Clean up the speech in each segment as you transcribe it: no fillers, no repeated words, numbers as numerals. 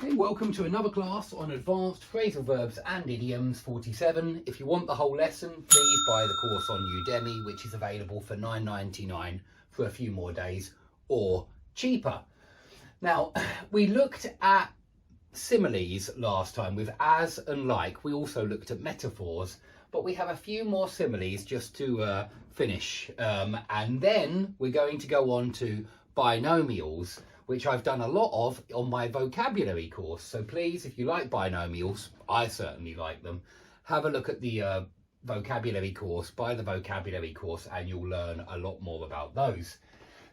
Hey, welcome to another class on Advanced Phrasal Verbs and Idioms 47. If you want the whole lesson, please buy the course on Udemy, which is available for $9.99 for a few more days or cheaper. Now, we looked at similes last time with as and like. We also looked at metaphors, but we have a few more similes just to finish. And then we're going to go on to binomials, which I've done a lot of on my vocabulary course. So please, if you like binomials, I certainly like them, have a look at the vocabulary course, buy the vocabulary course, and you'll learn a lot more about those.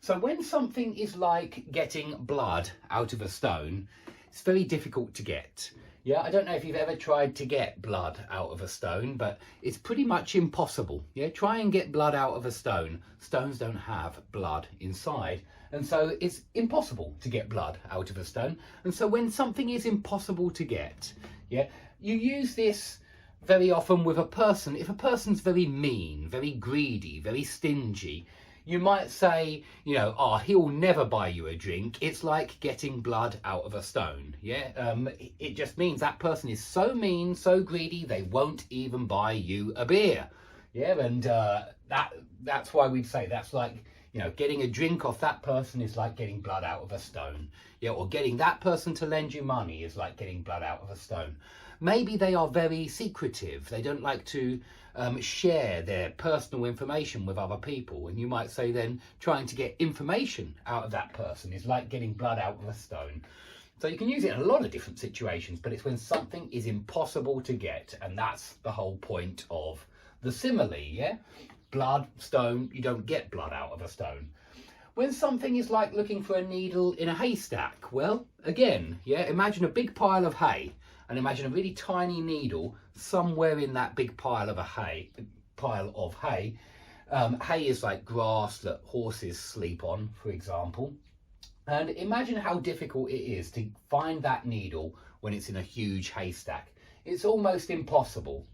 So when something is like getting blood out of a stone, it's very difficult to get. Yeah, I don't know if you've ever tried to get blood out of a stone, but it's pretty much impossible. Yeah, try and get blood out of a stone. Stones don't have blood inside. And so it's impossible to get blood out of a stone. And so when something is impossible to get, yeah, you use this very often with a person. If a person's very mean, very greedy, very stingy, you might say, you know, oh, he'll never buy you a drink. It's like getting blood out of a stone. Yeah, it just means that person is so mean, so greedy, they won't even buy you a beer. Yeah, and that's why we'd say that's like, you know, getting a drink off that person is like getting blood out of a stone. Yeah, or getting that person to lend you money is like getting blood out of a stone. Maybe they are very secretive. They don't like to share their personal information with other people. And you might say then trying to get information out of that person is like getting blood out of a stone. So you can use it in a lot of different situations, but it's when something is impossible to get. And that's the whole point of the simile, yeah? Blood, stone, you don't get blood out of a stone. When something is like looking for a needle in a haystack, well, again, yeah, imagine a big pile of hay and imagine a really tiny needle somewhere in that big pile of hay. Hay is like grass that horses sleep on, for example. And imagine how difficult it is to find that needle when it's in a huge haystack. It's almost impossible.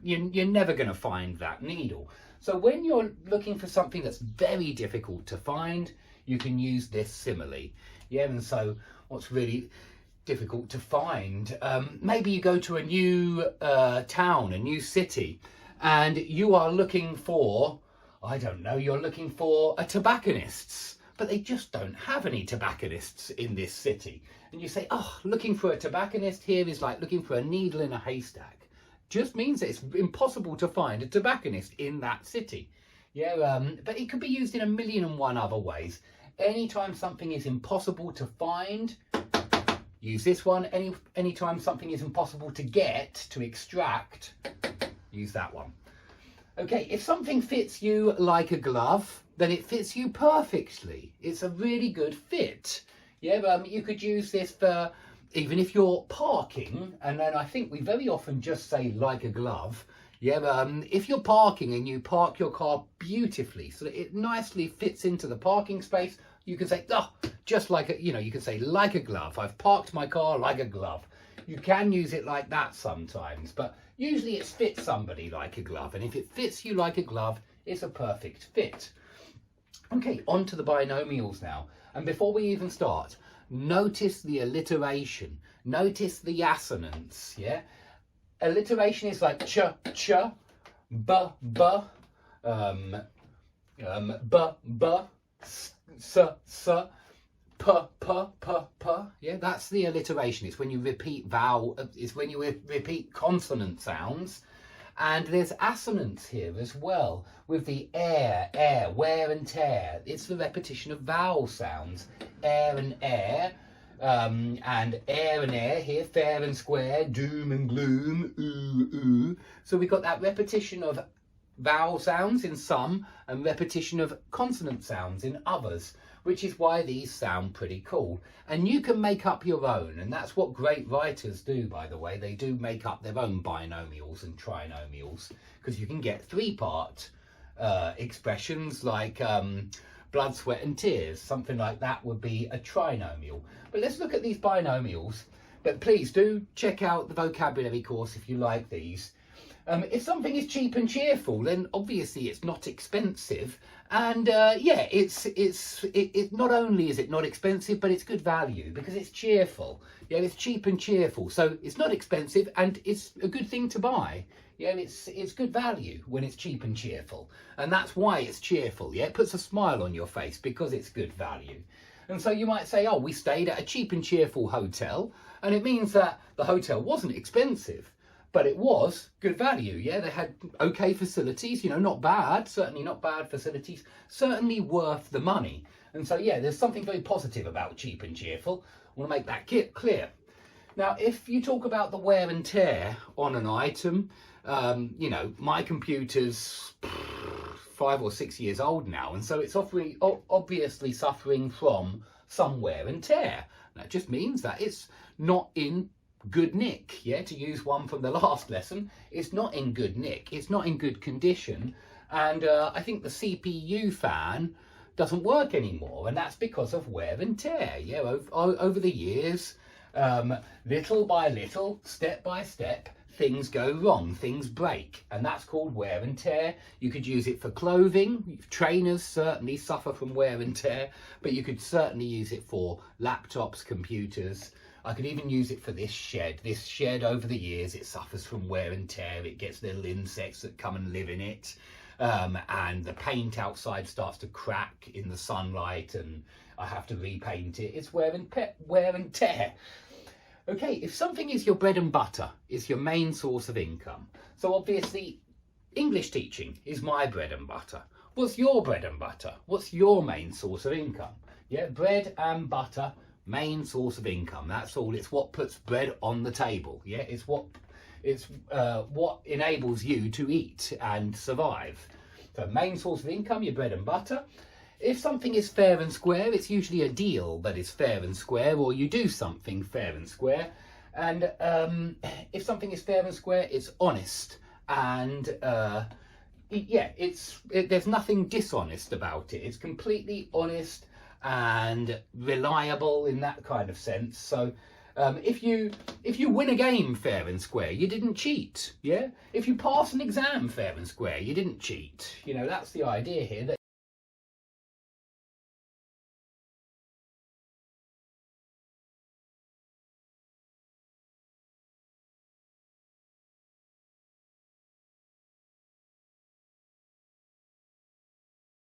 You're never going to find that needle. So when you're looking for something that's very difficult to find, you can use this simile. Yeah, and so what's really difficult to find? Maybe you go to a new town, a new city, and you are looking for, I don't know, you're looking for a tobacconist's, but they just don't have any tobacconists in this city. And you say, oh, looking for a tobacconist here is like looking for a needle in a haystack. Just means that it's impossible to find a tobacconist in that city. Yeah, but it could be used in 1,000,001 other ways. Anytime something is impossible to find, use this one. Anytime something is impossible to get, to extract, use that one. Okay, if something fits you like a glove, then it fits you perfectly. It's a really good fit. Yeah, you could use this for even if you're parking, and then I think we very often just say like a glove. Yeah, if you're parking and you park your car beautifully so that it nicely fits into the parking space, you can say, oh, just like a, you know, you can say like a glove. I've parked my car like a glove. You can use it like that sometimes, but usually it fits somebody like a glove. And if it fits you like a glove, it's a perfect fit. Okay, on to the binomials now. And before we even start, notice the alliteration. Notice the assonance, yeah? Alliteration is like ch, ch, b, b, s, s, p, p, p, p. Yeah, that's the alliteration. It's when you repeat it's when you repeat consonant sounds. And there's assonance here as well, with the air, wear and tear. It's the repetition of vowel sounds. Air and air, and air here, fair and square, doom and gloom, ooh, ooh. So we've got that repetition of vowel sounds in some and repetition of consonant sounds in others, which is why these sound pretty cool. And you can make up your own, and that's what great writers do, by the way. They do make up their own binomials and trinomials, because you can get three-part expressions like blood, sweat and tears. Something like that would be a trinomial. But let's look at these binomials. But please do check out the vocabulary course if you like these. If something is cheap and cheerful, then obviously it's not expensive, and yeah, it's not only is it not expensive, but it's good value because it's cheerful. Yeah, it's cheap and cheerful, so it's not expensive and it's a good thing to buy. Yeah, it's good value when it's cheap and cheerful, and that's why it's cheerful. Yeah, it puts a smile on your face because it's good value. And so you might say, oh, we stayed at a cheap and cheerful hotel, and it means that the hotel wasn't expensive, but it was good value. Yeah, they had okay facilities, you know, not bad, certainly not bad facilities, certainly worth the money. And so, yeah, there's something very positive about cheap and cheerful. I want to make that clear. Now, if you talk about the wear and tear on an item, you know, my computer's 5 or 6 years old now, and so it's obviously suffering from some wear and tear. That just means that it's not in good nick. Yeah, to use one from the last lesson, it's not in good nick, it's not in good condition, and I think the CPU fan doesn't work anymore, and that's because of wear and tear. Yeah, over the years, little by little, step by step, things go wrong, things break, and that's called wear and tear. You could use it for clothing. Trainers certainly suffer from wear and tear, but you could certainly use it for laptops, computers. I could even use it for this shed. This shed, over the years, it suffers from wear and tear. It gets little insects that come and live in it, and the paint outside starts to crack in the sunlight, and I have to repaint it. It's wear and tear. Okay, if something is your bread and butter, it's your main source of income. So obviously, English teaching is my bread and butter. What's your bread and butter? What's your main source of income? Yeah, bread and butter, main source of income. That's all. It's what puts bread on the table. Yeah, it's what enables you to eat and survive. So main source of income, your bread and butter. If something is fair and square, it's usually a deal that is fair and square, or you do something fair and square. And if something is fair and square, it's honest. And yeah, there's nothing dishonest about it. It's completely honest and reliable in that kind of sense. So if you win a game fair and square, you didn't cheat. Yeah, if you pass an exam fair and square, you didn't cheat. You know, that's the idea here. That